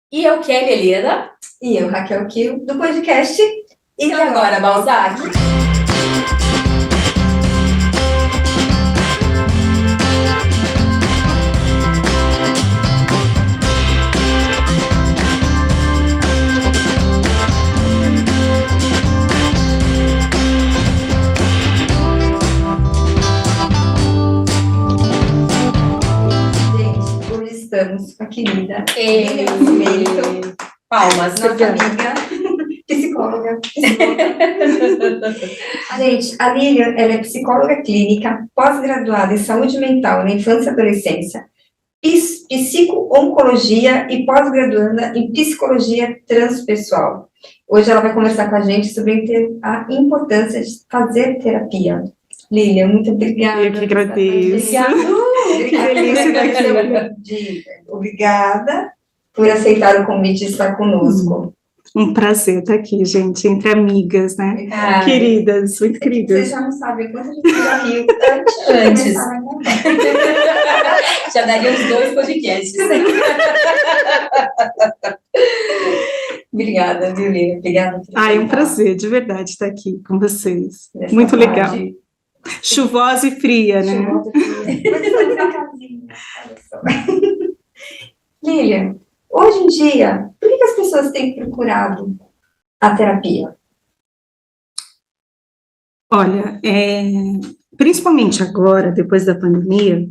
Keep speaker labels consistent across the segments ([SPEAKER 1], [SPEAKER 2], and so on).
[SPEAKER 1] E eu, Kelly Helena.
[SPEAKER 2] E eu, Raquel Kiel, do podcast
[SPEAKER 1] E agora, Balzac?
[SPEAKER 2] Gente, hoje estamos com a querida
[SPEAKER 1] Ei. Palmas.
[SPEAKER 2] nossa amiga, psicóloga. Gente, a Lilian, ela é psicóloga clínica, pós-graduada em saúde mental na infância e adolescência, psico-oncologia e pós-graduanda em psicologia transpessoal. Hoje ela vai conversar com a gente sobre a importância de fazer terapia. Lilian, muito obrigada.
[SPEAKER 3] Eu que agradeço. Que delícia daqui.
[SPEAKER 2] Obrigada por aceitar o convite de estar conosco.
[SPEAKER 3] Um prazer estar aqui, gente, entre amigas, né?
[SPEAKER 2] Ai,
[SPEAKER 3] Queridas, muito queridas.
[SPEAKER 2] Você já não sabe quanto a gente já riu antes.
[SPEAKER 1] Antes. Já daria uns 2 podcasts.
[SPEAKER 2] Obrigada, viu, Lilian? Obrigada.
[SPEAKER 3] É um prazer, de verdade, estar aqui com vocês.
[SPEAKER 2] Nessa
[SPEAKER 3] Muito
[SPEAKER 2] tarde.
[SPEAKER 3] legal. Chuvosa e fria, né?
[SPEAKER 2] Chuvosa e fria. Mas estamos na casinha, olha só. Lilian, hoje em dia, por que as pessoas têm procurado a terapia?
[SPEAKER 3] Olha, principalmente agora, depois da pandemia,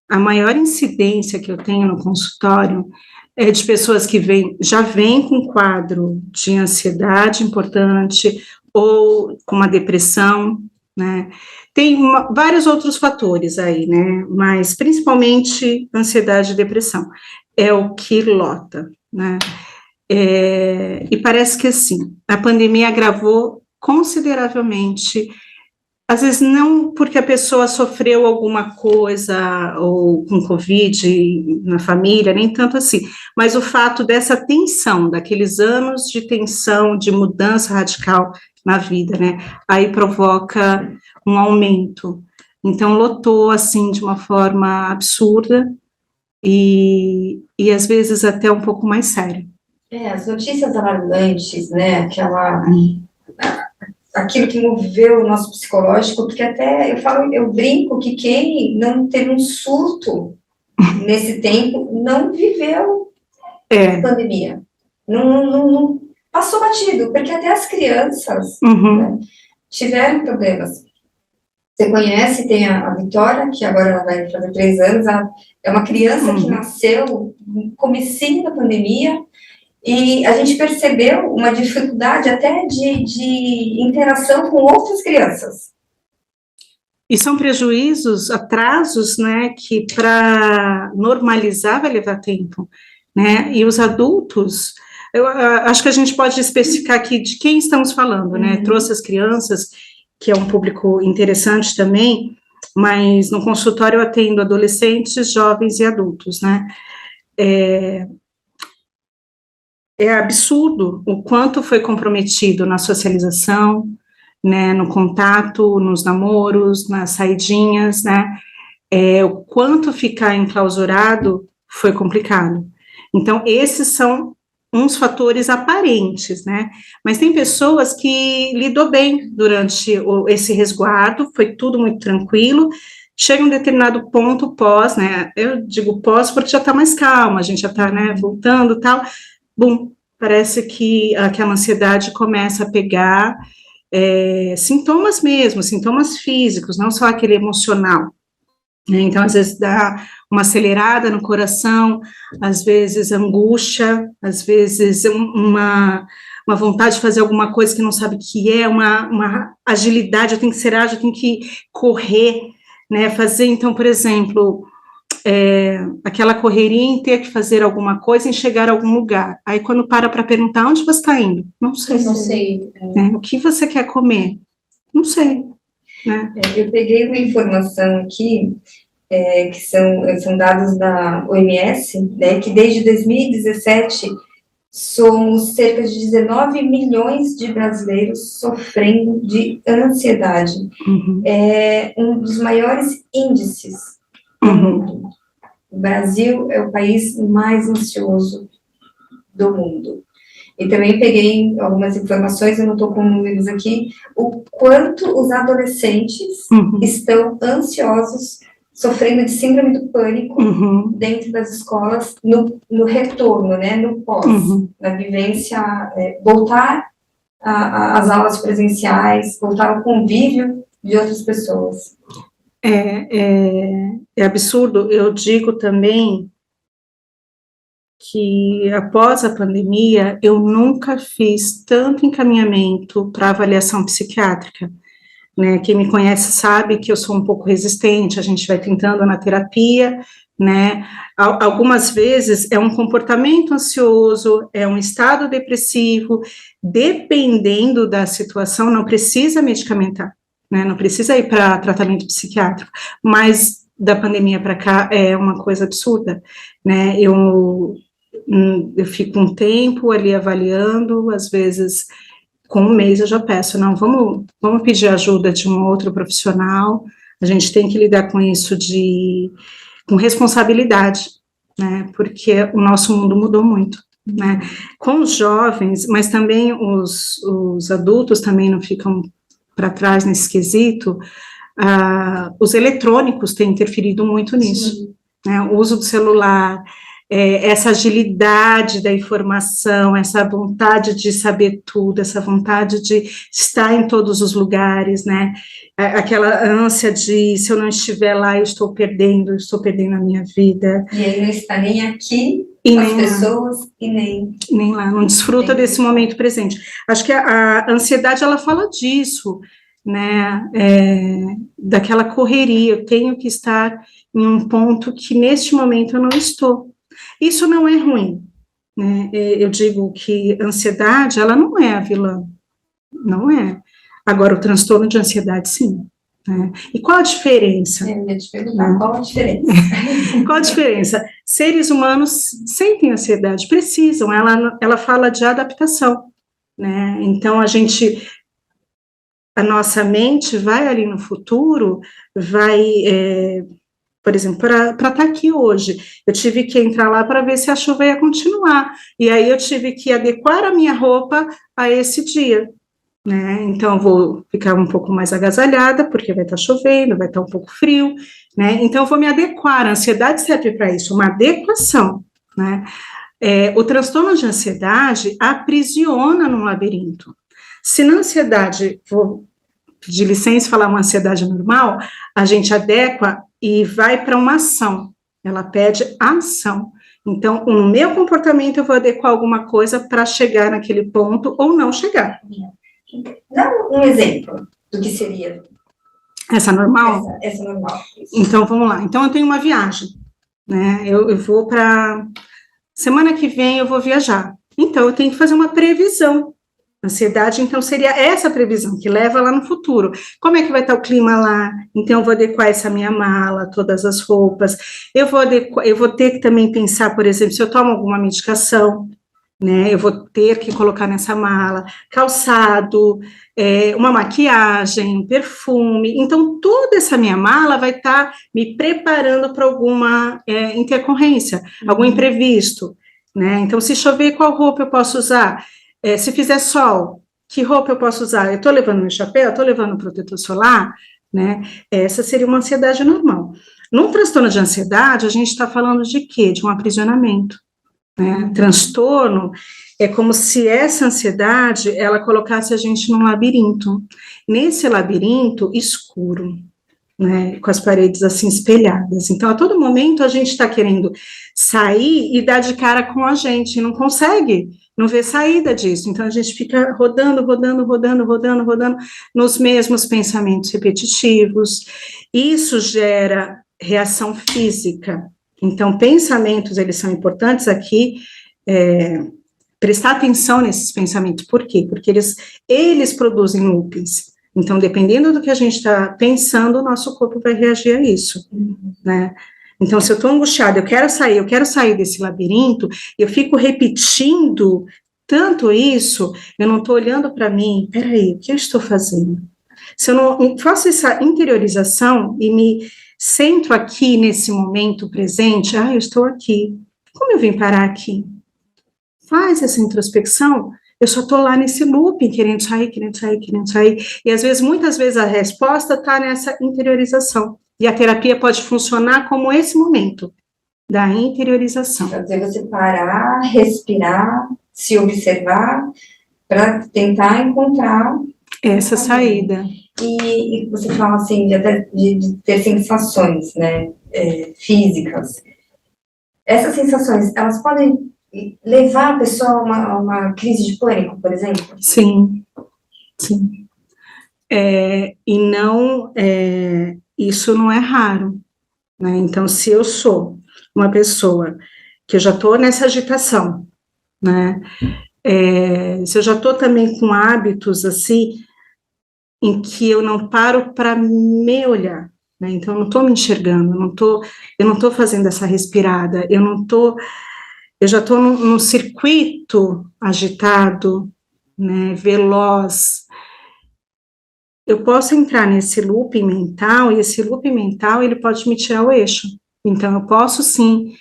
[SPEAKER 3] a maior incidência que eu tenho no consultório é de pessoas que já vêm com quadro de ansiedade importante ou com uma depressão, né? Tem vários outros fatores aí, né? Mas principalmente ansiedade e depressão é o que lota, né? E parece que assim, a pandemia agravou consideravelmente, às vezes não porque a pessoa sofreu alguma coisa ou com Covid na família, nem tanto assim, mas o fato dessa tensão, daqueles anos de tensão, de mudança radical na vida, né? Aí provoca um aumento. Então, lotou, assim, de uma forma absurda e às vezes até um pouco mais sério.
[SPEAKER 2] As notícias alarmantes, né? Aquilo que moveu o nosso psicológico, porque até eu brinco que quem não teve um surto nesse tempo não viveu a pandemia. Não passou batido, porque até as crianças né, tiveram problemas. Você conhece, tem a Vitória, que agora ela vai fazer 3 anos, é uma criança que nasceu no comecinho da pandemia, e a gente percebeu uma dificuldade até de interação com outras crianças.
[SPEAKER 3] E são prejuízos, atrasos, né, que para normalizar vai levar tempo, né, e os adultos, eu acho que a gente pode especificar aqui de quem estamos falando, né, trouxe as crianças, que é um público interessante também, mas no consultório eu atendo adolescentes, jovens e adultos, né, é absurdo o quanto foi comprometido na socialização, né, no contato, nos namoros, nas saidinhas, né, o quanto ficar enclausurado foi complicado. Então, esses são uns fatores aparentes, né, mas tem pessoas que lidou bem durante esse resguardo, foi tudo muito tranquilo, chega um determinado ponto pós, né, eu digo pós porque já está mais calma, a gente já está, né, voltando e tal, bum, parece que aquela ansiedade começa a pegar sintomas mesmo, sintomas físicos, não só aquele emocional, né? Então, às vezes dá uma acelerada no coração, às vezes angústia, às vezes uma vontade de fazer alguma coisa que não sabe o que é, uma agilidade, eu tenho que ser ágil, eu tenho que correr, né, fazer, então, por exemplo, aquela correria em ter que fazer alguma coisa, em chegar a algum lugar. Aí, quando para perguntar, onde você está indo? Não sei.
[SPEAKER 1] Não sei.
[SPEAKER 3] Né? O que você quer comer? Não sei. Né?
[SPEAKER 2] Eu peguei uma informação aqui, que são dados da OMS, né, que desde 2017 somos cerca de 19 milhões de brasileiros sofrendo de ansiedade. É um dos maiores índices do mundo. O Brasil é o país mais ansioso do mundo. E também peguei algumas informações, eu não estou com números aqui, o quanto os adolescentes estão ansiosos, sofrendo de síndrome do pânico dentro das escolas, no retorno, né, no pós, na vivência, voltar às aulas presenciais, voltar ao convívio de outras pessoas.
[SPEAKER 3] É absurdo. Eu digo também que após a pandemia, eu nunca fiz tanto encaminhamento para avaliação psiquiátrica, né? Quem me conhece sabe que eu sou um pouco resistente, a gente vai tentando na terapia, né? Algumas vezes é um comportamento ansioso, é um estado depressivo, dependendo da situação, não precisa medicamentar, né? Não precisa ir para tratamento psiquiátrico, mas da pandemia para cá é uma coisa absurda, né? Eu fico um tempo ali avaliando, às vezes com um mês eu já peço, não, vamos pedir ajuda de um outro profissional, a gente tem que lidar com isso com responsabilidade, né, porque o nosso mundo mudou muito, né, com os jovens, mas também os adultos também não ficam para trás nesse quesito, os eletrônicos têm interferido muito nisso, né, o uso do celular, essa agilidade da informação, essa vontade de saber tudo, essa vontade de estar em todos os lugares, né, aquela ânsia de, se eu não estiver lá, eu estou perdendo a minha vida.
[SPEAKER 2] E ele não está nem aqui,
[SPEAKER 3] e
[SPEAKER 2] com as pessoas, e nem
[SPEAKER 3] lá, não desfruta desse momento presente. Acho que a ansiedade, ela fala disso, né, daquela correria, eu tenho que estar em um ponto que neste momento eu não estou. Isso não é ruim, né? Eu digo que a ansiedade, ela não é a vilã, não é. Agora, o transtorno de ansiedade, sim. Né? E qual a diferença?
[SPEAKER 2] Eu ia te perguntar, qual a diferença?
[SPEAKER 3] Qual a diferença? Seres humanos sentem ansiedade, precisam, ela fala de adaptação, né? Então, a nossa mente vai ali no futuro, por exemplo, para estar aqui hoje, eu tive que entrar lá para ver se a chuva ia continuar, e aí eu tive que adequar a minha roupa a esse dia, né, então eu vou ficar um pouco mais agasalhada, porque vai estar chovendo, vai estar um pouco frio, né, então eu vou me adequar, a ansiedade serve para isso, uma adequação, né, o transtorno de ansiedade aprisiona num labirinto. Se na ansiedade, vou pedir licença e falar uma ansiedade normal, a gente adequa e vai para uma ação, ela pede ação. Então, no meu comportamento, eu vou adequar alguma coisa para chegar naquele ponto ou não chegar.
[SPEAKER 2] Dá um exemplo do que seria.
[SPEAKER 3] Essa normal?
[SPEAKER 2] Essa normal. Isso.
[SPEAKER 3] Então, vamos lá. Então, eu tenho uma viagem, né? Eu vou para... Semana que vem eu vou viajar. Então, eu tenho que fazer uma previsão. Ansiedade, então, seria essa previsão, que leva lá no futuro. Como é que vai estar o clima lá? Então, eu vou adequar essa minha mala, todas as roupas. Eu vou ter que também pensar, por exemplo, se eu tomo alguma medicação, né? Eu vou ter que colocar nessa mala calçado, uma maquiagem, um perfume. Então, toda essa minha mala vai estar me preparando para alguma intercorrência, algum imprevisto, né? Então, se chover, qual roupa eu posso usar? Se fizer sol, que roupa eu posso usar? Eu estou levando meu chapéu, estou levando protetor solar, né? Essa seria uma ansiedade normal. Num transtorno de ansiedade, a gente está falando de quê? De um aprisionamento, né? Transtorno é como se essa ansiedade, ela colocasse a gente num labirinto. Nesse labirinto escuro, né? Com as paredes assim espelhadas. Então, a todo momento, a gente está querendo sair e dar de cara com a gente, não consegue. Não vê saída disso, então a gente fica rodando nos mesmos pensamentos repetitivos, isso gera reação física, então pensamentos, eles são importantes aqui, prestar atenção nesses pensamentos, por quê? Porque eles produzem loopings, então dependendo do que a gente está pensando, o nosso corpo vai reagir a isso, né? Então, se eu estou angustiada, eu quero sair desse labirinto, eu fico repetindo tanto isso, eu não estou olhando para mim, peraí, o que eu estou fazendo? Se eu não faço essa interiorização e me centro aqui nesse momento presente, eu estou aqui, como eu vim parar aqui? faz essa introspecção, eu só estou lá nesse looping, querendo sair, e às vezes, muitas vezes a resposta está nessa interiorização, e a terapia pode funcionar como esse momento da interiorização.
[SPEAKER 2] Fazer você parar, respirar, se observar, para tentar encontrar
[SPEAKER 3] essa saída.
[SPEAKER 2] E você fala assim, de ter sensações, né, físicas. Essas sensações, elas podem levar a pessoa a uma crise de pânico, por exemplo?
[SPEAKER 3] Sim. E não, isso não é raro, né? Então, se eu sou uma pessoa que eu já estou nessa agitação, né? Se eu já estou também com hábitos, assim, em que eu não paro para me olhar, né? Então, eu não estou me enxergando, eu não estou fazendo essa respirada, eu já estou num circuito agitado, né, veloz. Eu posso entrar nesse looping mental, e esse looping mental, ele pode me tirar o eixo. Então, eu posso sim,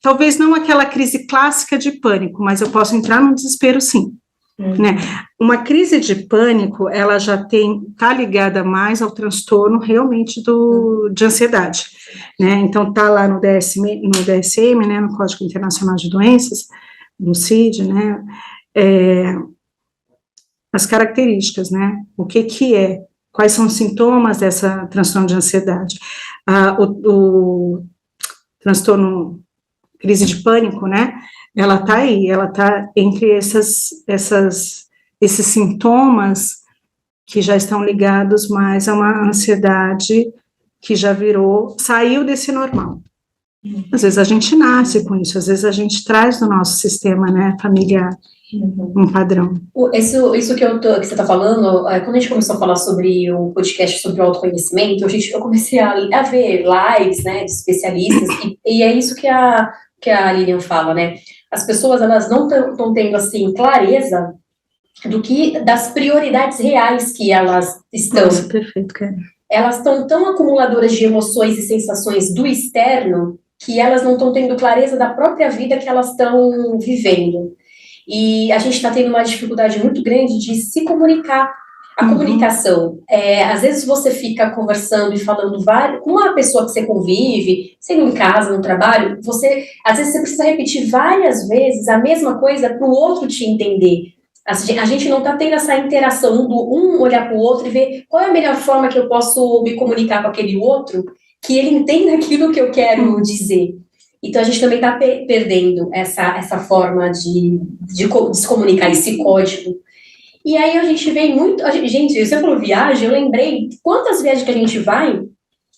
[SPEAKER 3] talvez não aquela crise clássica de pânico, mas eu posso entrar no desespero sim. Né? Uma crise de pânico, ela já está ligada mais ao transtorno realmente de ansiedade, né? Então está lá no DSM, né, no Código Internacional de Doenças, no CID, né, as características, né, o que é, quais são os sintomas dessa transtorno de ansiedade. O transtorno, crise de pânico, né, ela está aí, ela está entre esses sintomas que já estão ligados mais a uma ansiedade que já saiu desse normal. Às vezes a gente nasce com isso, às vezes a gente traz do nosso sistema, né, familiar, um padrão.
[SPEAKER 1] Isso que você está falando, quando a gente começou a falar sobre o podcast sobre o autoconhecimento, eu comecei a ver lives, né, de especialistas, e é isso que a Lilian fala, né? As pessoas, elas não estão tendo, assim, clareza das prioridades reais que elas estão.
[SPEAKER 3] Nossa, perfeito, cara.
[SPEAKER 1] Elas estão tão acumuladoras de emoções e sensações do externo que elas não estão tendo clareza da própria vida que elas estão vivendo. E a gente está tendo uma dificuldade muito grande de se comunicar. A comunicação, às vezes você fica conversando e falando com uma pessoa que você convive, seja em casa, no trabalho, às vezes você precisa repetir várias vezes a mesma coisa para o outro te entender. A gente não está tendo essa interação um olhar para o outro e ver qual é a melhor forma que eu posso me comunicar com aquele outro, que ele entenda aquilo que eu quero dizer. Então, a gente também está perdendo essa forma de se comunicar, esse código. E aí a gente vem muito... Gente, você falou viagem, eu lembrei quantas viagens que a gente vai,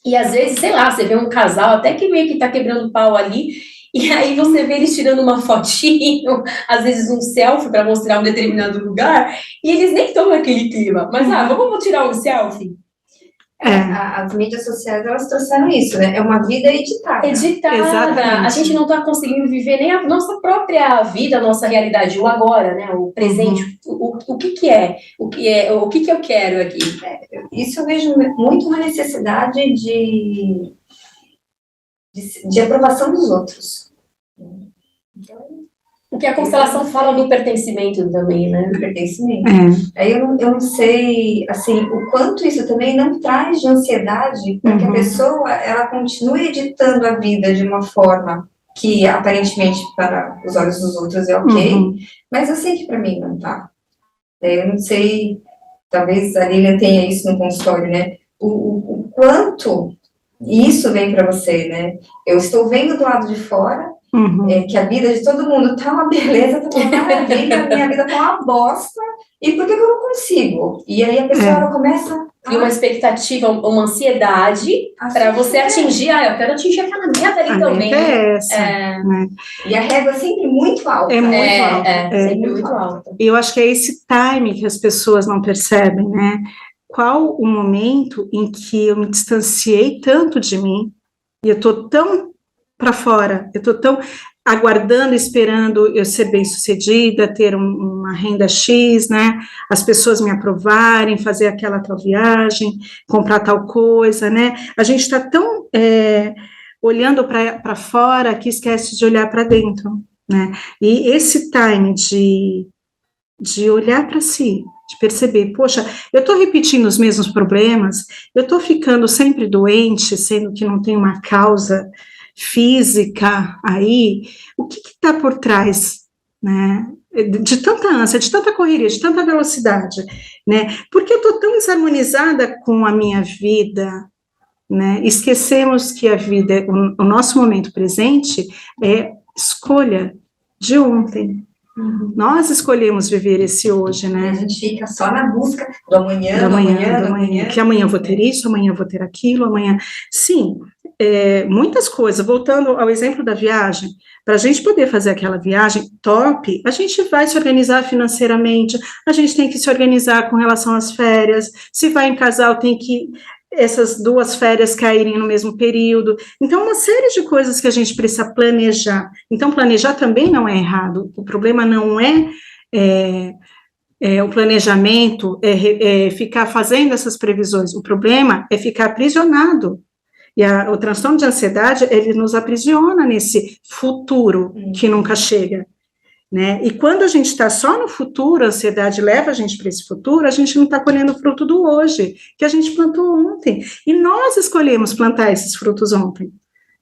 [SPEAKER 1] e às vezes, sei lá, você vê um casal até que meio que tá quebrando pau ali, e aí você vê eles tirando uma fotinho, às vezes um selfie para mostrar um determinado lugar, e eles nem estão naquele clima. Mas, vamos tirar um selfie?
[SPEAKER 2] As mídias sociais, elas trouxeram isso, né? É uma vida editada.
[SPEAKER 1] Exatamente. A gente não está conseguindo viver nem a nossa própria vida, a nossa realidade, o agora, né? O presente, o que é? O que eu quero aqui?
[SPEAKER 2] Isso eu vejo muito uma necessidade de aprovação dos outros. Então,
[SPEAKER 1] o que a constelação fala do pertencimento também, né?
[SPEAKER 2] Do pertencimento. Aí eu não sei, assim, o quanto isso também não traz de ansiedade para que a pessoa, ela continue editando a vida de uma forma que, aparentemente, para os olhos dos outros é ok, mas eu sei que para mim não tá. Eu não sei, talvez a Lilian tenha isso no consultório, né? O quanto isso vem para você, né? Eu estou vendo do lado de fora, que a vida de todo mundo tá uma beleza, tá uma maravilha, a minha vida tá uma bosta, e por que eu não consigo? E aí a pessoa ela começa...
[SPEAKER 1] E uma expectativa, uma ansiedade para você atingir, eu quero atingir aquela meta ali também.
[SPEAKER 3] Né?
[SPEAKER 2] E a régua é sempre muito alta.
[SPEAKER 3] É muito alta.
[SPEAKER 1] Sempre muito alta.
[SPEAKER 3] E eu acho que é esse time que as pessoas não percebem, né? Qual o momento em que eu me distanciei tanto de mim, e eu tô tão para fora, eu estou tão aguardando, esperando eu ser bem-sucedida, ter uma renda X, né, as pessoas me aprovarem, fazer aquela tal viagem, comprar tal coisa, né, a gente está tão olhando para fora que esquece de olhar para dentro, né? E esse time de olhar para si, de perceber, poxa, eu estou repetindo os mesmos problemas, eu estou ficando sempre doente, sendo que não tem uma causa física aí, o que está por trás, né? De tanta ânsia, de tanta correria, de tanta velocidade, né? Porque eu estou tão desarmonizada com a minha vida, né? Esquecemos que a vida, o nosso momento presente é escolha de ontem. Nós escolhemos viver esse hoje, né?
[SPEAKER 2] A gente fica só na busca do amanhã, do amanhã.
[SPEAKER 3] Que amanhã eu vou ter isso, amanhã eu vou ter aquilo, amanhã... Sim, muitas coisas. Voltando ao exemplo da viagem, para a gente poder fazer aquela viagem top, a gente vai se organizar financeiramente, a gente tem que se organizar com relação às férias, se vai em casal, tem que essas 2 férias caírem no mesmo período. Então, uma série de coisas que a gente precisa planejar. Então, planejar também não é errado. O problema não é o planejamento, ficar fazendo essas previsões. O problema é ficar aprisionado. E o transtorno de ansiedade, ele nos aprisiona nesse futuro que nunca chega. Né? E quando a gente está só no futuro, a ansiedade leva a gente para esse futuro, a gente não está colhendo o fruto do hoje, que a gente plantou ontem. E nós escolhemos plantar esses frutos ontem.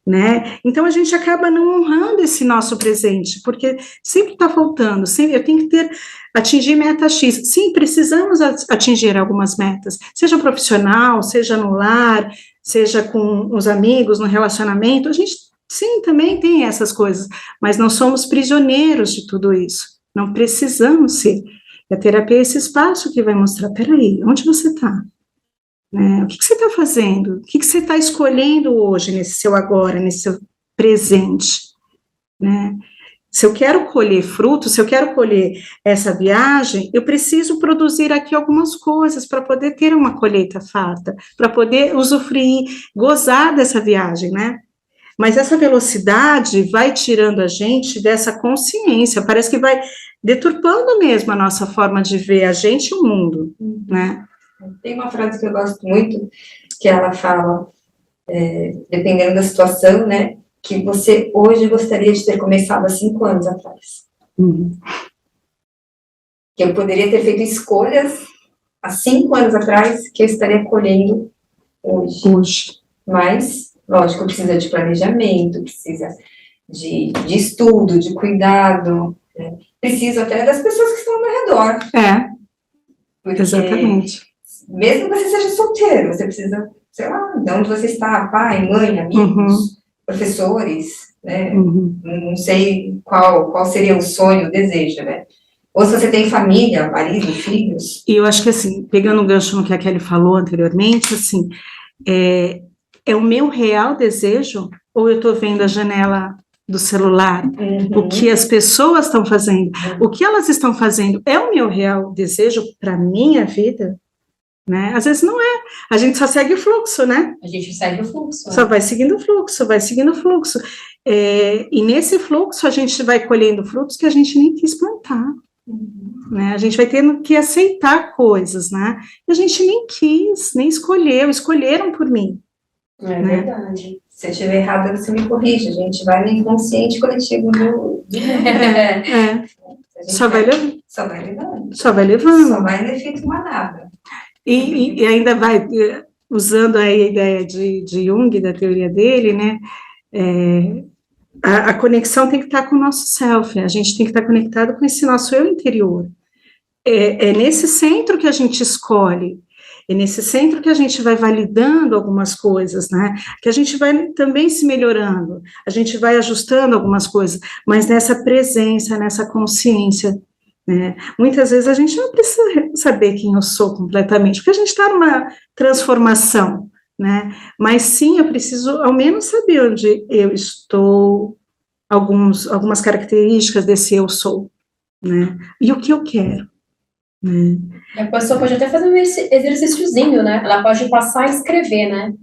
[SPEAKER 3] Né? Então a gente acaba não honrando esse nosso presente, porque sempre está faltando, sempre, eu tenho que atingir meta X. Sim, precisamos atingir algumas metas, seja profissional, seja no lar, seja com os amigos, no relacionamento, a gente sim, também tem essas coisas, mas não somos prisioneiros de tudo isso, não precisamos ser. A terapia é esse espaço que vai mostrar, peraí, onde você está? Né? O que você está fazendo? O que você está escolhendo hoje, nesse seu agora, nesse seu presente? Né? Se eu quero colher frutos, se eu quero colher essa viagem, eu preciso produzir aqui algumas coisas para poder ter uma colheita farta, para poder usufruir, gozar dessa viagem, né? Mas essa velocidade vai tirando a gente dessa consciência, parece que vai deturpando mesmo a nossa forma de ver a gente e o mundo, né?
[SPEAKER 2] Tem uma frase que eu gosto muito, que ela fala, dependendo da situação, né, que você hoje gostaria de ter começado há 5 anos atrás. Que eu poderia ter feito escolhas há 5 anos atrás que eu estaria colhendo hoje. Mas... lógico, precisa de planejamento, precisa de estudo, de cuidado, né? Precisa até das pessoas que estão ao meu redor. Porque,
[SPEAKER 3] exatamente.
[SPEAKER 2] Mesmo que você seja solteiro, você precisa, sei lá, de onde você está, pai, mãe, amigos, professores, né? Não sei qual seria o sonho, o desejo, né? Ou se você tem família, marido, filhos.
[SPEAKER 3] E eu acho que, assim, pegando o gancho no que a Kelly falou anteriormente, assim, é o meu real desejo, ou eu estou vendo a janela do celular, o que as pessoas estão fazendo, o que elas estão fazendo é o meu real desejo para a minha vida, né? Às vezes não é, a gente só segue o fluxo, né?
[SPEAKER 1] A gente segue o fluxo.
[SPEAKER 3] Só vai seguindo o fluxo, vai seguindo o fluxo. E nesse fluxo a gente vai colhendo frutos que a gente nem quis plantar. Né? A gente vai tendo que aceitar coisas, né? E a gente nem quis, nem escolheu, escolheram por mim.
[SPEAKER 2] É verdade. Se eu estiver errada, você me corrige. A gente vai no inconsciente coletivo do...
[SPEAKER 3] Só vai levando.
[SPEAKER 2] Só vai levando.
[SPEAKER 3] Só vai levando.
[SPEAKER 2] Só vai no efeito manada.
[SPEAKER 3] E ainda vai, usando aí a ideia de Jung, da teoria dele, né? A conexão tem que estar com o nosso self, a gente tem que estar conectado com esse nosso eu interior. É nesse centro que a gente escolhe, é nesse centro que a gente vai validando algumas coisas, né? Que a gente vai também se melhorando, a gente vai ajustando algumas coisas, mas nessa presença, nessa consciência, né? Muitas vezes a gente não precisa saber quem eu sou completamente, porque a gente está numa transformação, né? Mas sim, eu preciso ao menos saber onde eu estou, algumas características desse eu sou, né? E o que eu quero.
[SPEAKER 1] A pessoa pode até fazer um exercíciozinho, né? Ela pode passar a escrever, né?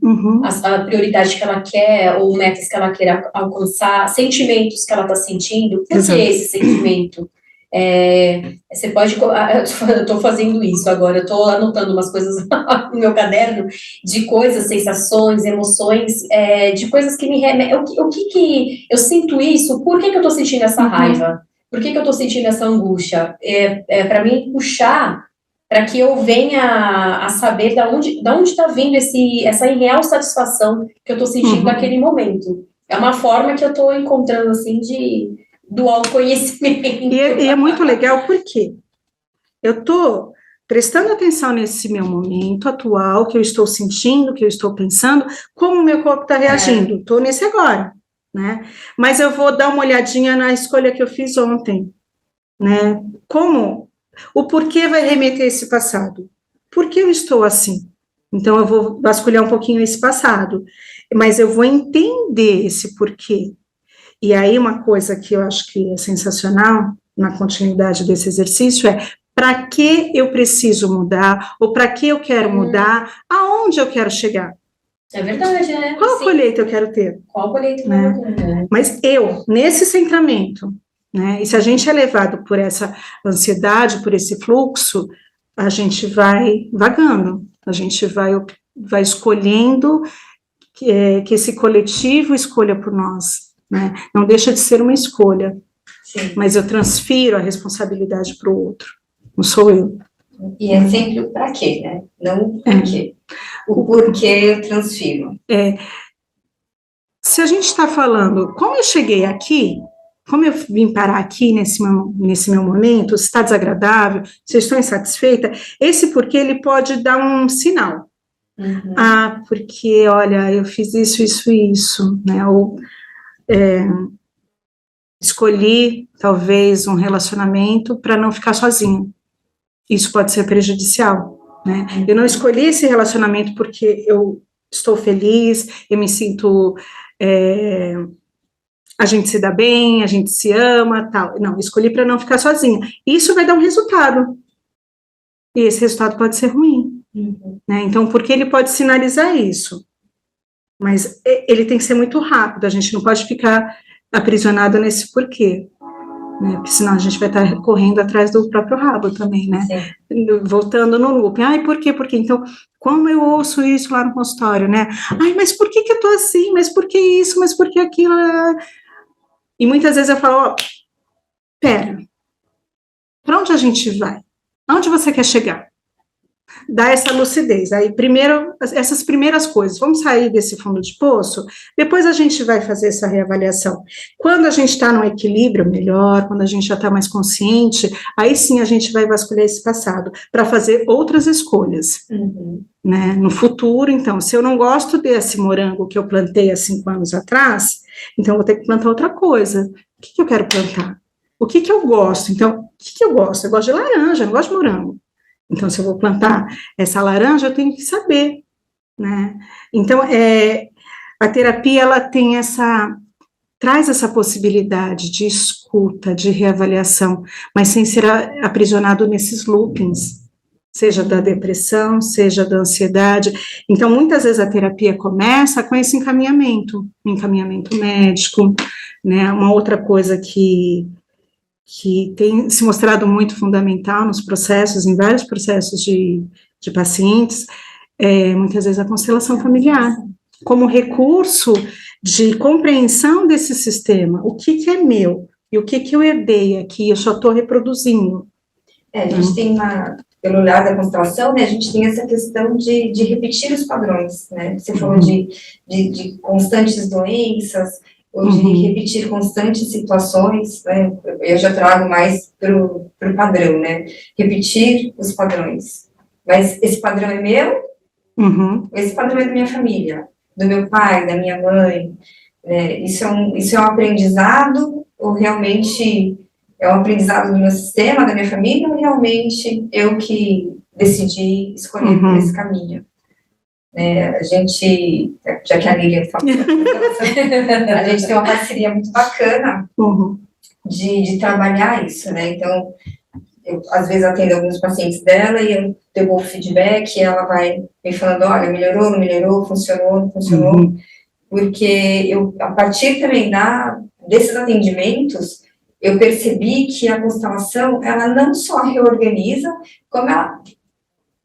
[SPEAKER 1] A prioridade que ela quer, ou metas que ela queira alcançar, sentimentos que ela está sentindo. Por que esse sentimento? Você pode, eu estou fazendo isso agora, eu estou anotando umas coisas no meu caderno, de coisas, sensações, emoções, de coisas que me remetem, o que eu sinto isso, por que eu estou sentindo essa raiva? Por que eu estou sentindo essa angústia? Para mim, puxar, para que eu venha a saber da onde está vindo essa irreal satisfação que eu estou sentindo naquele momento. É uma forma que eu estou encontrando, assim, do autoconhecimento.
[SPEAKER 3] E é muito legal porque eu estou prestando atenção nesse meu momento atual, que eu estou sentindo, que eu estou pensando, como o meu corpo está reagindo. Estou nesse agora, né? Mas eu vou dar uma olhadinha na escolha que eu fiz ontem, né? O porquê vai remeter a esse passado? Por que eu estou assim? Então, eu vou vasculhar um pouquinho esse passado, mas eu vou entender esse porquê. E aí, uma coisa que eu acho que é sensacional na continuidade desse exercício é para que eu preciso mudar, ou para que eu quero mudar, aonde eu quero chegar.
[SPEAKER 1] É verdade, né?
[SPEAKER 3] Qual colheita eu quero ter?
[SPEAKER 1] Qual colheita eu quero ter?
[SPEAKER 3] Mas nesse centramento, né? E se a gente é levado por essa ansiedade, por esse fluxo, a gente vai vagando, a gente vai escolhendo que esse coletivo escolha por nós. Né? Não deixa de ser uma escolha,
[SPEAKER 2] sim,
[SPEAKER 3] mas eu transfiro a responsabilidade para o outro, não sou eu.
[SPEAKER 2] E é sempre o para quê, né? Não o porquê. O porquê eu transfiro.
[SPEAKER 3] Se a gente está falando, como eu cheguei aqui, como eu vim parar aqui nesse meu momento, se está desagradável, se eu estou insatisfeita, esse porquê ele pode dar um sinal. Porque, olha, eu fiz isso, né? Ou escolhi, talvez, um relacionamento para não ficar sozinha. Isso pode ser prejudicial, né? Eu não escolhi esse relacionamento porque eu estou feliz, eu me sinto... a gente se dá bem, a gente se ama, tal. Não, escolhi para não ficar sozinha. Isso vai dar um resultado. E esse resultado pode ser ruim. Né? Então, porque ele pode sinalizar isso? Mas ele tem que ser muito rápido, a gente não pode ficar aprisionado nesse porquê, né? Porque senão a gente vai estar correndo atrás do próprio rabo também, né? Sim. Voltando no loop. Por quê? Porque então, como eu ouço isso lá no consultório, né? Mas por que eu tô assim? Mas por que isso? Mas por que aquilo? E muitas vezes eu falo, pera, para onde a gente vai? Aonde você quer chegar? Dá essa lucidez. Aí, primeiro, essas primeiras coisas, vamos sair desse fundo de poço, depois a gente vai fazer essa reavaliação. Quando a gente está num equilíbrio melhor, quando a gente já está mais consciente, aí sim a gente vai vasculhar esse passado, para fazer outras escolhas. Né? No futuro, então, se eu não gosto desse morango que eu plantei há 5 anos atrás, então eu vou ter que plantar outra coisa. O que eu quero plantar? O que eu gosto? Então, o que eu gosto? Eu gosto de laranja, não gosto de morango. Então, se eu vou plantar essa laranja, eu tenho que saber, né? Então, a terapia, ela tem traz essa possibilidade de escuta, de reavaliação, mas sem ser aprisionado nesses loopings, seja da depressão, seja da ansiedade. Então, muitas vezes a terapia começa com esse encaminhamento médico, né? Uma outra coisa que tem se mostrado muito fundamental nos processos, em vários processos de pacientes, muitas vezes a constelação familiar, como recurso de compreensão desse sistema, o que é meu, e o que eu herdei aqui, eu só estou reproduzindo.
[SPEAKER 2] A gente tem pelo lado da constelação, né, a gente tem essa questão de repetir os padrões, né, você falou de constantes doenças, ou de repetir constantes situações, né? Eu já trago mais para o padrão, né? Repetir os padrões. Mas esse padrão é meu? Esse padrão é da minha família, do meu pai, da minha mãe. Né? Isso é um aprendizado, ou realmente é um aprendizado do meu sistema, da minha família, ou realmente eu que decidi escolher por esse caminho? A gente, já que a Lilian falou, a gente tem uma parceria muito bacana de trabalhar isso, né? Então, eu às vezes atendo alguns pacientes dela e eu devolvo feedback e ela vai me falando, olha, melhorou, não melhorou, funcionou, não funcionou, porque eu, a partir também desses atendimentos, eu percebi que a constelação, ela não só reorganiza, como ela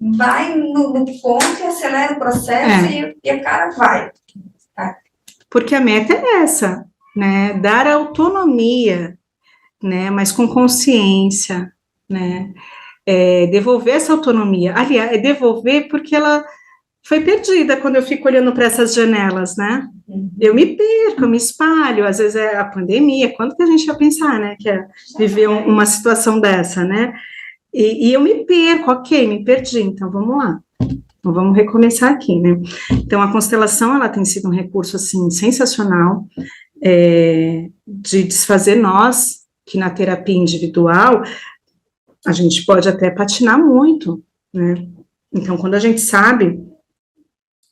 [SPEAKER 2] vai no ponto e acelera o processo e a cara vai. Tá?
[SPEAKER 3] Porque a meta é essa, né? Dar autonomia, né? Mas com consciência, né? Devolver essa autonomia. Aliás, é devolver porque ela foi perdida quando eu fico olhando para essas janelas, né? Eu me perco, eu me espalho, às vezes é a pandemia, quando que a gente ia pensar, né, que é viver uma situação dessa, né? E eu me perco, ok, me perdi, então vamos lá. Então vamos recomeçar aqui, né? Então a constelação, ela tem sido um recurso, assim, sensacional, de desfazer nós, que na terapia individual, a gente pode até patinar muito, né? Então, quando a gente sabe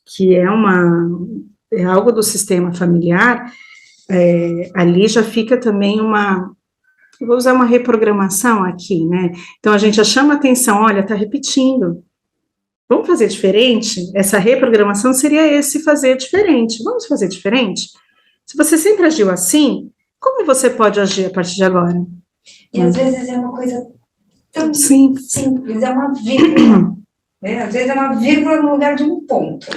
[SPEAKER 3] que é algo do sistema familiar, ali já fica também eu vou usar uma reprogramação aqui, né? Então, a gente já chama atenção, olha, tá repetindo. Vamos fazer diferente? Essa reprogramação seria esse fazer diferente. Vamos fazer diferente? Se você sempre agiu assim, como você pode agir a partir de agora?
[SPEAKER 2] E às vezes é uma coisa tão simples, é uma vírgula. Às vezes é uma vírgula no lugar de um ponto.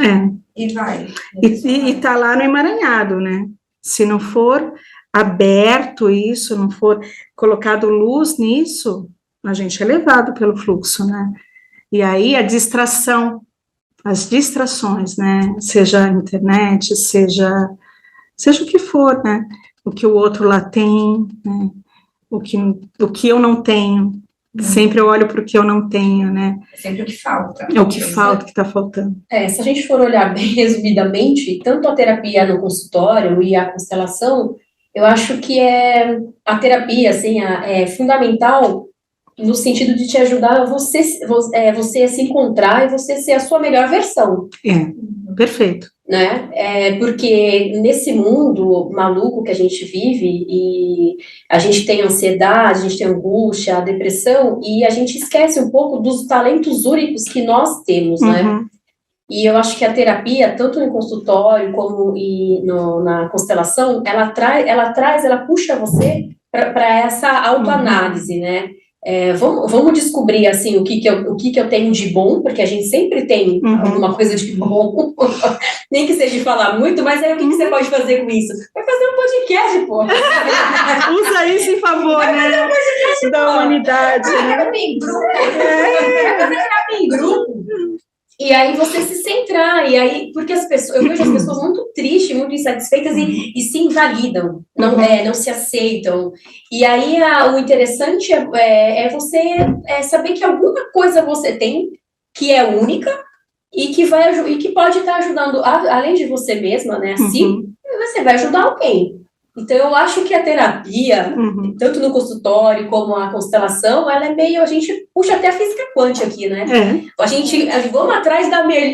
[SPEAKER 2] E vai.
[SPEAKER 3] E tá lá no emaranhado, né? Se não for aberto isso, não for colocado luz nisso, a gente é levado pelo fluxo, né? E aí as distrações, né? Seja a internet, seja o que for, né? O que o outro lá tem, né? O que eu não tenho. Sempre eu olho para o que eu não tenho, né?
[SPEAKER 2] É sempre o que falta.
[SPEAKER 3] É o que falta, que está faltando.
[SPEAKER 1] Se a gente for olhar bem resumidamente, tanto a terapia no consultório e a constelação, eu acho que a terapia, assim, é fundamental no sentido de te ajudar você a se encontrar e você ser a sua melhor versão.
[SPEAKER 3] Perfeito.
[SPEAKER 1] Né? Porque nesse mundo maluco que a gente vive, e a gente tem ansiedade, a gente tem angústia, a depressão, e a gente esquece um pouco dos talentos únicos que nós temos, né? E eu acho que a terapia, tanto no consultório como na constelação, ela puxa você para essa autoanálise, né? Vamos descobrir, assim, o que eu tenho de bom, porque a gente sempre tem alguma coisa de bom, nem que seja de falar muito, mas aí o que você pode fazer com isso? Vai fazer um podcast, pô.
[SPEAKER 3] Usa isso em favor, né, da humanidade.
[SPEAKER 2] Vai fazer terapia em grupo.
[SPEAKER 1] E aí você se centrar, e aí, porque eu vejo as pessoas muito tristes, muito insatisfeitas e se invalidam, não se aceitam. E aí o interessante é você saber que alguma coisa você tem que é única e que pode estar ajudando, além de você mesma, né, assim, você vai ajudar alguém. Então, eu acho que a terapia, tanto no consultório como a constelação, ela é meio, a gente puxa até a física quântica aqui, né? Vamos atrás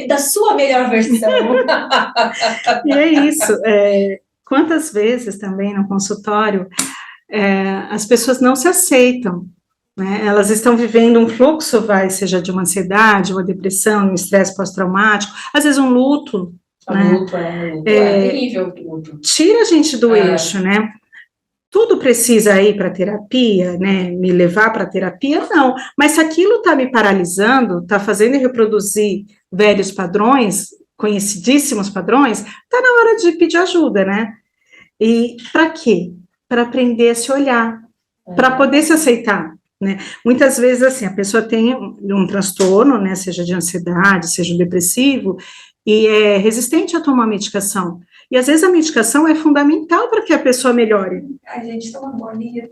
[SPEAKER 1] da sua melhor versão.
[SPEAKER 3] E é isso. Quantas vezes também no consultório as pessoas não se aceitam, né? Elas estão vivendo um fluxo, seja de uma ansiedade, uma depressão, um estresse pós-traumático, às vezes um luto.
[SPEAKER 1] Luto é terrível.
[SPEAKER 3] Tira a gente do eixo, né? Tudo precisa ir para terapia, né? Me levar para terapia? Não. Mas se aquilo está me paralisando, está fazendo eu reproduzir velhos padrões, conhecidíssimos padrões, está na hora de pedir ajuda, né? E para quê? Para aprender a se olhar, para poder se aceitar. Né? Muitas vezes, assim, a pessoa tem um transtorno, né, seja de ansiedade, seja depressivo, e é resistente a tomar medicação. E, às vezes, a medicação é fundamental para que a pessoa melhore.
[SPEAKER 2] A gente toma bolinha.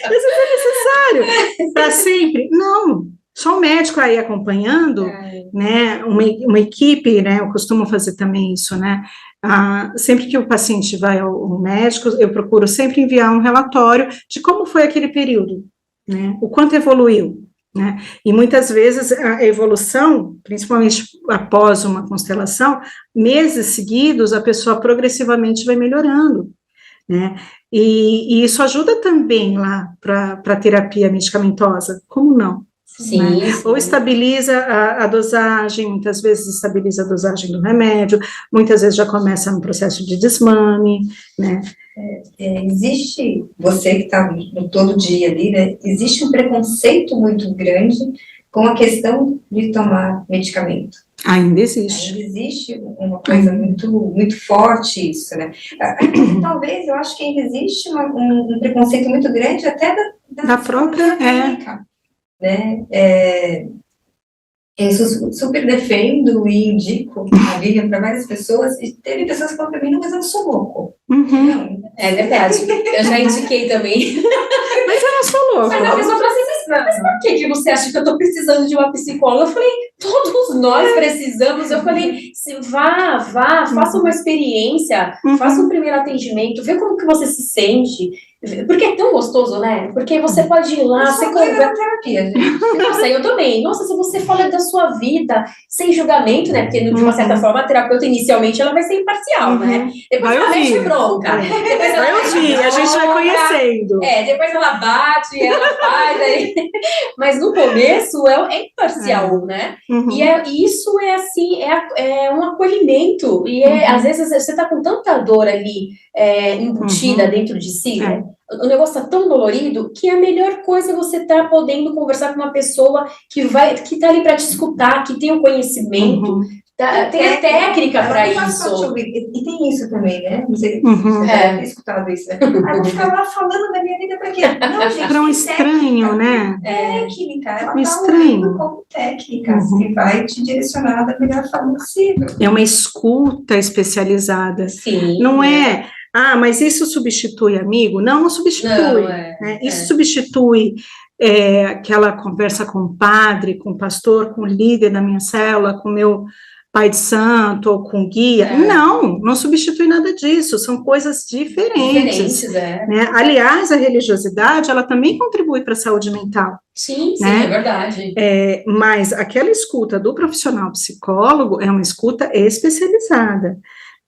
[SPEAKER 3] Às vezes é necessário. Para sempre? Não. Só o médico aí acompanhando, né, uma equipe, né, eu costumo fazer também isso, né, sempre que o paciente vai ao médico, eu procuro sempre enviar um relatório de como foi aquele período, né, o quanto evoluiu, né, e muitas vezes a evolução, principalmente após uma constelação, meses seguidos, a pessoa progressivamente vai melhorando, né, e isso ajuda também lá para a terapia medicamentosa, como não?
[SPEAKER 1] Sim,
[SPEAKER 3] né?
[SPEAKER 1] sim.
[SPEAKER 3] Ou estabiliza a dosagem, muitas vezes estabiliza a dosagem do remédio, muitas vezes já começa no processo de desmame, né?
[SPEAKER 2] Existe, você que está no todo dia ali, né, existe um preconceito muito grande com a questão de tomar medicamento.
[SPEAKER 3] Ainda existe.
[SPEAKER 2] Ainda existe uma coisa muito forte isso, né? Talvez, eu acho que ainda existe um preconceito muito grande até da
[SPEAKER 3] própria
[SPEAKER 2] clínica, né? Eu super defendo e indico a Lívia para várias pessoas, e teve pessoas que falam para mim, não, mas eu sou louco.
[SPEAKER 3] Uhum.
[SPEAKER 1] É verdade, eu já indiquei também.
[SPEAKER 3] Mas eu não sou louco.
[SPEAKER 1] Mas a pessoa fala assim, mas por que você acha que eu estou precisando de uma psicóloga? Eu falei, todos nós precisamos. Eu falei, vá, faça uma experiência, faça um primeiro atendimento, vê como que você se sente. Porque é tão gostoso, né? Porque você pode ir lá, você conversa.
[SPEAKER 2] Terapia, gente.
[SPEAKER 1] Nossa, eu também. Nossa, se você fala da sua vida, sem julgamento, né? Porque, de uma certa forma, a terapeuta, inicialmente, ela vai ser imparcial, né? Depois ela mete bronca. Depois ela
[SPEAKER 3] a gente vai conhecendo.
[SPEAKER 1] Depois ela bate, ela faz. Aí... Mas no começo é imparcial, né? E isso é assim, é um acolhimento. E às vezes você tá com tanta dor ali embutida dentro de si, né? O negócio tá tão dolorido que a melhor coisa é você tá podendo conversar com uma pessoa que tá ali para te escutar, que tem o conhecimento, tem a técnica para isso.
[SPEAKER 2] E tem isso também, né? Não sei se você deve ter escutado isso. Eu vou ficar lá falando da minha vida para quê? Não, gente,
[SPEAKER 3] para um estranho, né?
[SPEAKER 2] Técnica, ela
[SPEAKER 3] um estranho.
[SPEAKER 2] Como técnica, e vai te direcionar da melhor forma possível.
[SPEAKER 3] É uma escuta especializada.
[SPEAKER 1] Sim.
[SPEAKER 3] Não é... mas isso substitui amigo? Não substitui.
[SPEAKER 1] Não,
[SPEAKER 3] Isso substitui aquela conversa com o padre, com o pastor, com o líder da minha célula, com o meu pai de santo ou com guia. Não substitui nada disso. São coisas diferentes. Né? Aliás, a religiosidade, ela também contribui para a saúde mental.
[SPEAKER 1] Sim,
[SPEAKER 3] né?
[SPEAKER 1] É verdade.
[SPEAKER 3] Mas aquela escuta do profissional psicólogo é uma escuta especializada.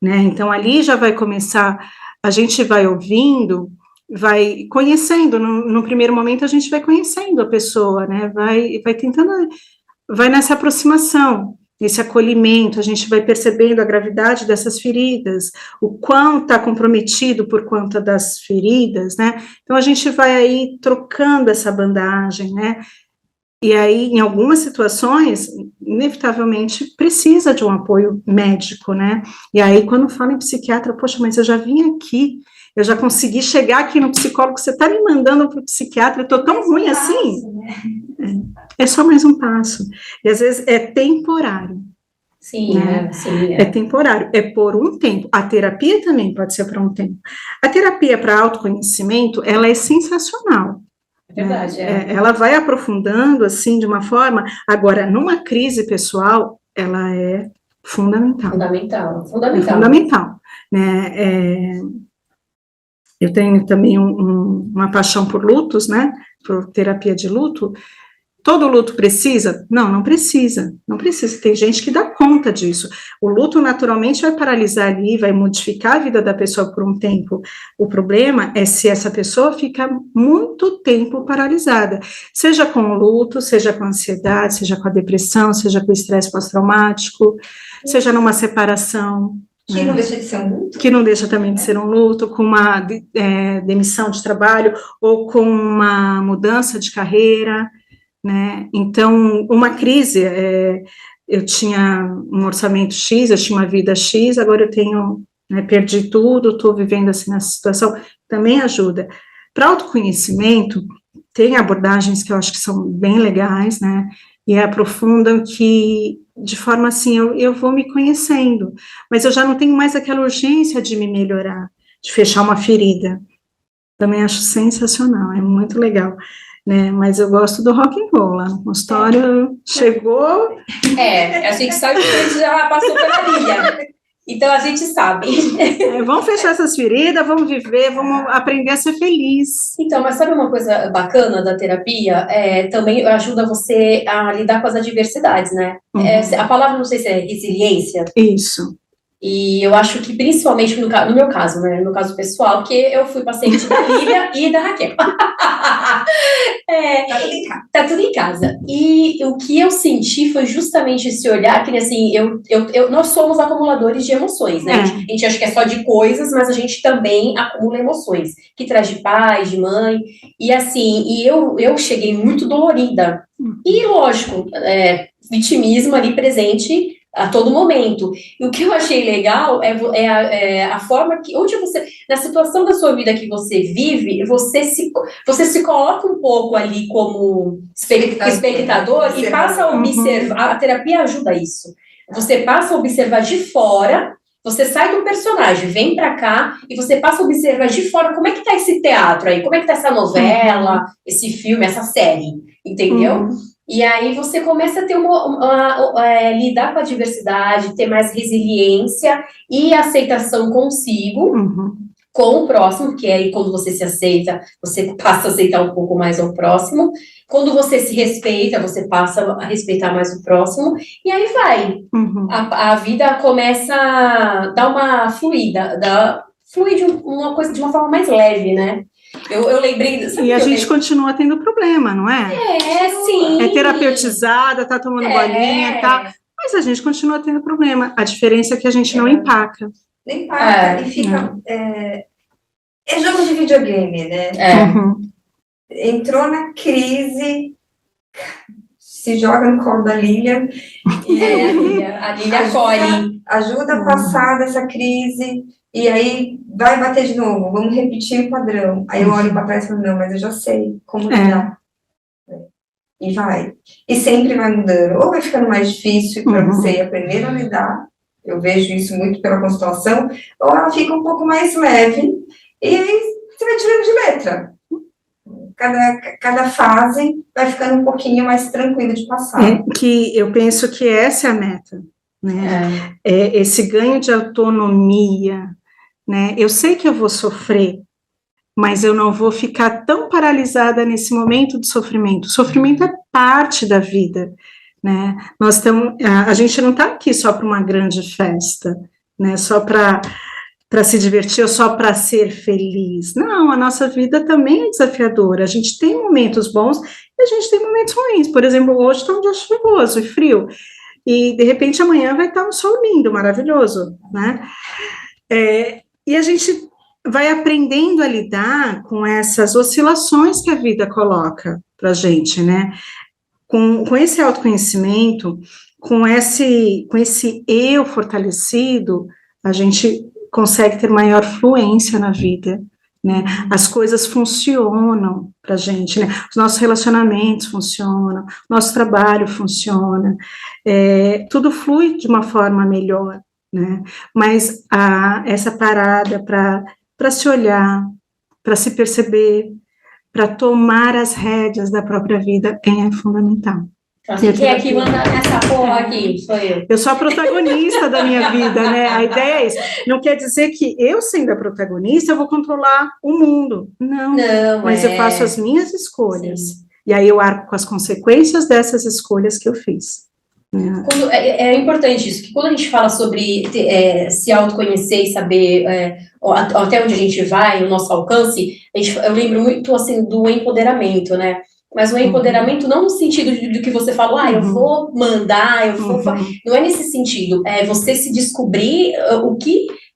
[SPEAKER 3] Né? Então, ali já vai começar, a gente vai ouvindo, vai conhecendo, no primeiro momento a gente vai conhecendo a pessoa, né? Vai tentando, vai nessa aproximação, nesse acolhimento, a gente vai percebendo a gravidade dessas feridas, o quão está comprometido por conta das feridas, né? Então, a gente vai aí trocando essa bandagem, né? E aí, em algumas situações, inevitavelmente, precisa de um apoio médico, né? E aí, quando fala em psiquiatra, poxa, mas eu já vim aqui, eu já consegui chegar aqui no psicólogo, você está me mandando para o psiquiatra, eu estou tão ruim assim? É só mais um passo. E às vezes é temporário.
[SPEAKER 1] Sim,
[SPEAKER 3] né? É temporário, é por um tempo. A terapia também pode ser por um tempo. A terapia para autoconhecimento, ela é sensacional.
[SPEAKER 1] Verdade,
[SPEAKER 3] ela vai aprofundando, assim, de uma forma... Agora, numa crise pessoal, ela é fundamental. É fundamental. Né? Eu tenho também uma paixão por lutos, né? Por terapia de luto. Todo luto precisa? Não precisa. Não precisa. Tem gente que dá conta disso. O luto, naturalmente, vai paralisar ali, vai modificar a vida da pessoa por um tempo. O problema é se essa pessoa fica muito tempo paralisada. Seja com o luto, seja com a ansiedade, seja com a depressão, seja com o estresse pós-traumático, seja numa separação.
[SPEAKER 2] Que não deixa de ser um luto.
[SPEAKER 3] Que não deixa também de ser um luto, com uma demissão de trabalho, ou com uma mudança de carreira, né? Então, uma crise, eu tinha um orçamento X, eu tinha uma vida X, agora eu tenho, perdi tudo, estou vivendo assim nessa situação, também ajuda. Para autoconhecimento, tem abordagens que eu acho que são bem legais, né? E aprofundam que, de forma assim, eu vou me conhecendo, mas eu já não tenho mais aquela urgência de me melhorar, de fechar uma ferida. Também acho sensacional, é muito legal. Né, mas eu gosto do rock and roll lá no consultório, chegou...
[SPEAKER 1] a gente sabe que a gente já passou pela linha, então a gente sabe.
[SPEAKER 3] Vamos fechar essas feridas, vamos viver, vamos aprender a ser feliz.
[SPEAKER 1] Então, mas sabe uma coisa bacana da terapia? Também ajuda você a lidar com as adversidades, né? A palavra, não sei se é resiliência.
[SPEAKER 3] Isso.
[SPEAKER 1] E eu acho que, principalmente no meu caso, né? No meu caso pessoal, porque eu fui paciente da Lívia e da Raquel. Tá tudo em casa. E o que eu senti foi justamente esse olhar, que assim, nós somos acumuladores de emoções, né? A gente acha que é só de coisas, mas a gente também acumula emoções, que traz de pai, de mãe. E assim, eu cheguei muito dolorida. E, lógico, vitimismo ali presente a todo momento. E o que eu achei legal é a forma que, onde você, na situação da sua vida que você vive, você se coloca um pouco ali como espectador e passa a observar, a terapia ajuda isso. Você passa a observar de fora, você sai do personagem, vem pra cá, e você passa a observar de fora como é que tá esse teatro aí, como é que tá essa novela, esse filme, essa série, entendeu? E aí você começa a ter lidar com a diversidade, ter mais resiliência e aceitação consigo, com o próximo, que aí quando você se aceita, você passa a aceitar um pouco mais ao próximo. Quando você se respeita, você passa a respeitar mais o próximo. E aí vai. A vida começa a dar uma fluida, flui de uma coisa de uma forma mais leve, né? Eu lembrei...
[SPEAKER 3] E a gente continua tendo problema, não é?
[SPEAKER 1] Sim.
[SPEAKER 3] É terapeutizada, tá tomando bolinha, tá... Mas a gente continua tendo problema. A diferença é que a gente não empaca.
[SPEAKER 2] Não empaca e fica... É jogo de videogame, né? Entrou na crise, se joga no colo da Lilian.
[SPEAKER 1] A Lilian acolhe.
[SPEAKER 2] Ajuda a passar dessa crise... E aí, vai bater de novo, vamos repetir o padrão. Aí eu olho para trás e falo, não, mas eu já sei como lidar. E vai. E sempre vai mudando. Ou vai ficando mais difícil para você aprender a lidar, eu vejo isso muito pela constelação, ou ela fica um pouco mais leve, e aí você vai tirando de letra. Cada fase vai ficando um pouquinho mais tranquilo de passar.
[SPEAKER 3] Que eu penso que essa é a meta, né? Esse ganho de autonomia, né? Eu sei que eu vou sofrer, mas eu não vou ficar tão paralisada nesse momento de sofrimento. O sofrimento é parte da vida, né? A gente não está aqui só para uma grande festa, né? Só para se divertir ou só para ser feliz. Não, a nossa vida também é desafiadora. A gente tem momentos bons e a gente tem momentos ruins. Por exemplo, hoje está um dia chuvoso e frio, e de repente amanhã vai estar um sol lindo, maravilhoso, né? E a gente vai aprendendo a lidar com essas oscilações que a vida coloca para a gente, né? Com esse autoconhecimento, com esse eu fortalecido, a gente consegue ter maior fluência na vida, né? As coisas funcionam para a gente, né? Os nossos relacionamentos funcionam, nosso trabalho funciona, tudo flui de uma forma melhor, né? Mas essa parada para se olhar, para se perceber, para tomar as rédeas da própria vida é fundamental.
[SPEAKER 1] Quem é que manda nessa porra aqui? Sou eu.
[SPEAKER 3] Eu sou a protagonista da minha vida, né? A ideia é isso. Não quer dizer que eu, sendo a protagonista, eu vou controlar o mundo. Não, mas eu faço as minhas escolhas. Sim. E aí eu arco com as consequências dessas escolhas que eu fiz.
[SPEAKER 1] É importante isso, que quando a gente fala sobre se autoconhecer e saber até onde a gente vai, o nosso alcance, eu lembro muito assim do empoderamento, né? Mas o empoderamento não no sentido do que você fala, eu vou mandar, não é nesse sentido, é você se descobrir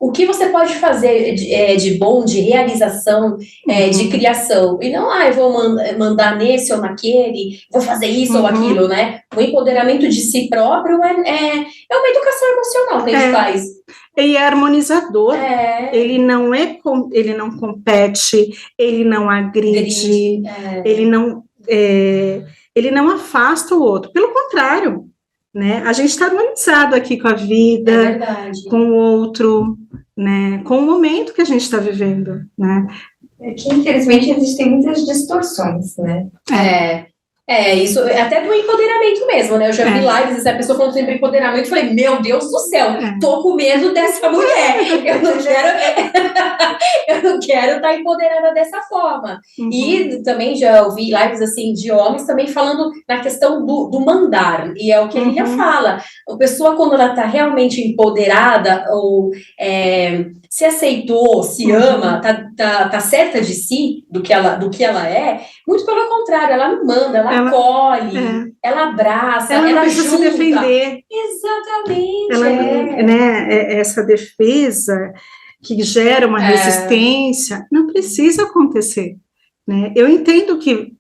[SPEAKER 1] o que você pode fazer de bom, de realização, de criação, e não, eu vou mandar nesse ou naquele, vou fazer isso ou aquilo, né? O empoderamento de si próprio é uma educação emocional que a gente faz.
[SPEAKER 3] Ele é harmonizador, ele não compete, ele não agride, ele não afasta o outro, pelo contrário, né? A gente está harmonizado aqui com a vida, com o outro, né? Com o momento que a gente está vivendo, né?
[SPEAKER 2] É que, infelizmente, existem muitas distorções, né?
[SPEAKER 1] Isso até do empoderamento mesmo, né? Eu já vi lives, essa pessoa falando sobre empoderamento, eu falei, meu Deus do céu, tô com medo dessa mulher, eu não quero estar empoderada dessa forma. E também já ouvi lives, assim, de homens também falando na questão do mandar, e é o que a Lilia fala, a pessoa quando ela tá realmente empoderada, ou se aceitou, se ama, tá certa de si, do que ela é, muito pelo contrário, ela não manda, ela acolhe, ela abraça, ela
[SPEAKER 3] precisa
[SPEAKER 1] junta.
[SPEAKER 3] se defender.
[SPEAKER 1] Exatamente.
[SPEAKER 3] Essa defesa que gera uma resistência não precisa acontecer, né? Eu entendo que,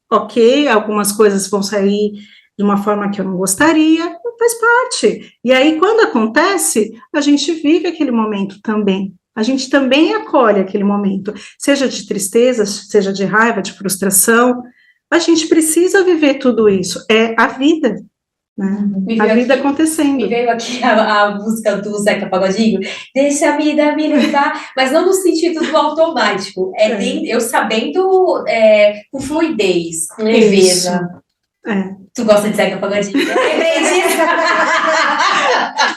[SPEAKER 3] algumas coisas vão sair de uma forma que eu não gostaria, faz parte. E aí, quando acontece, a gente vive aquele momento também. A gente também acolhe aquele momento, seja de tristeza, seja de raiva, de frustração. A gente precisa viver tudo isso. É a vida, né? A vida acontecendo.
[SPEAKER 1] Me veio aqui a música do Zeca Pagodinho, deixa a vida me levar, mas não no sentido do automático, eu sabendo com fluidez, com leveza. Tu gosta de Zeca Pagodinho?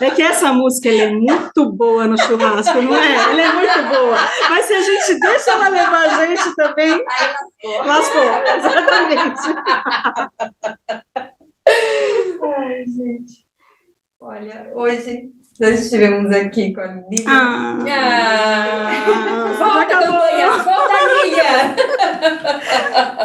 [SPEAKER 3] É que essa música é muito boa no churrasco, não é? Ela é muito boa. Mas se a gente deixa ela levar a gente também, lascou. Exatamente.
[SPEAKER 2] Ai, gente. Olha, hoje nós estivemos aqui com a Lilia.
[SPEAKER 1] Volta, campanha! Volta, Lilia!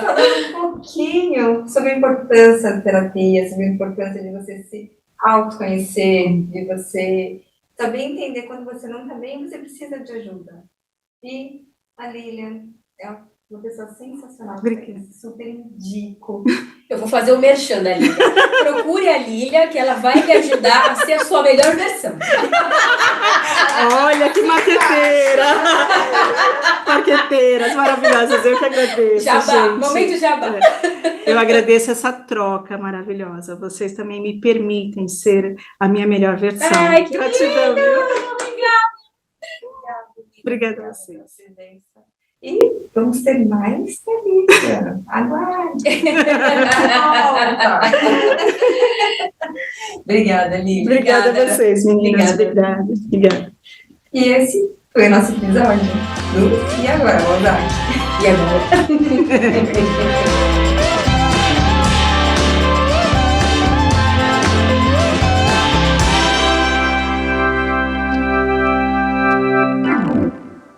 [SPEAKER 2] Falando um pouquinho sobre a importância da terapia, sobre a importância de você se autoconhecer, de você saber entender quando você não está bem, você precisa de ajuda. E a Lilia é uma pessoa sensacional. Super indico.
[SPEAKER 1] Eu vou fazer o merchan da Lilia. Procure a Lilia, que ela vai te ajudar a ser a sua melhor versão.
[SPEAKER 3] Olha que maqueteira! Marqueteiras maravilhosas, eu que agradeço,
[SPEAKER 1] Jabá,
[SPEAKER 3] gente.
[SPEAKER 1] momento jabá.
[SPEAKER 3] Eu agradeço essa troca maravilhosa. Vocês também me permitem ser a minha melhor versão.
[SPEAKER 1] Ai, que
[SPEAKER 3] gratidão,
[SPEAKER 1] lindo!
[SPEAKER 3] Obrigada a vocês.
[SPEAKER 2] E vamos ter mais delícia. Aguarde. Obrigada, Lilia.
[SPEAKER 3] Obrigada a vocês, meninas. Obrigada.
[SPEAKER 2] E esse foi o nosso episódio do E Agora, Mozart?
[SPEAKER 1] E agora?